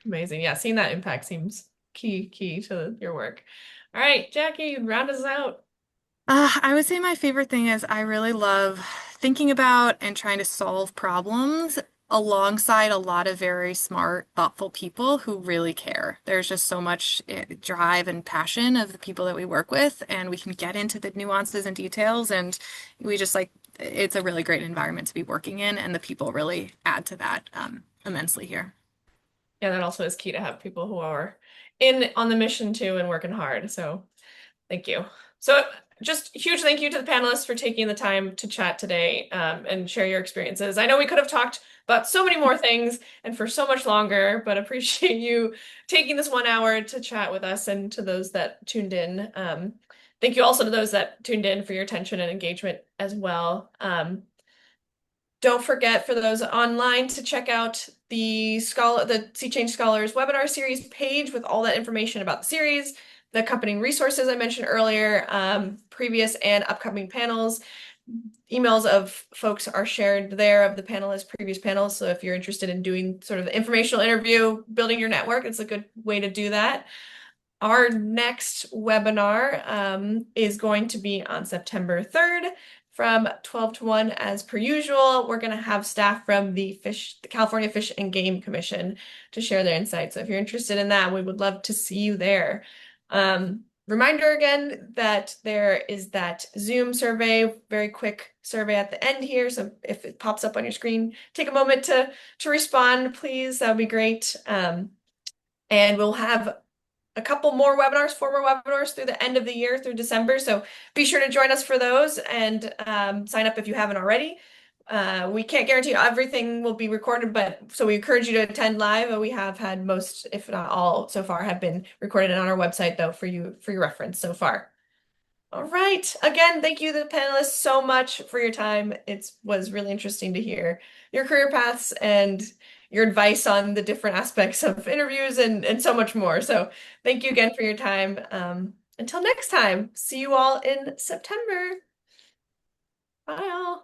S1: Amazing. Yeah, seeing that impact seems key to your work. All right, Jackie, round us out.
S2: I would say my favorite thing is I really love thinking about and trying to solve problems alongside a lot of very smart, thoughtful people who really care. There's just so much drive and passion of the people that we work with, and we can get into the nuances and details, and we just like it's a really great environment to be working in, and the people really add to that immensely here.
S1: Yeah, that also is key to have people who are in on the mission too and working hard. So thank you. So just huge thank you to the panelists for taking the time to chat today and share your experiences. I know we could have talked about so many more things and for so much longer, but appreciate you taking this 1 hour to chat with us and to those that tuned in. Thank you also to those that tuned in for your attention and engagement as well. Don't forget for those online to check out the Sea Change Scholars webinar series page with all that information about the series, the accompanying resources I mentioned earlier, previous and upcoming panels. Emails of folks are shared there of the panelists, previous panels. So if you're interested in doing sort of the informational interview, building your network, it's a good way to do that. Our next webinar is going to be on September 3rd from 12 to 1 as per usual. We're going to have staff from the California Fish and Game Commission to share their insights. So if you're interested in that, we would love to see you there. Reminder again that there is that Zoom survey, very quick survey at the end here. So if it pops up on your screen, take a moment to respond, please. That would be great. And we'll have a couple more webinars, 4 more webinars through the end of the year through December. So be sure to join us for those and sign up if you haven't already. We can't guarantee everything will be recorded, but so we encourage you to attend live. We have had most, if not all, so far have been recorded on our website though for your reference so far. All right. Again, thank you, the panelists, so much for your time. It was really interesting to hear your career paths and your advice on the different aspects of interviews and so much more. So thank you again for your time. Until next time, see you all in September. Bye all.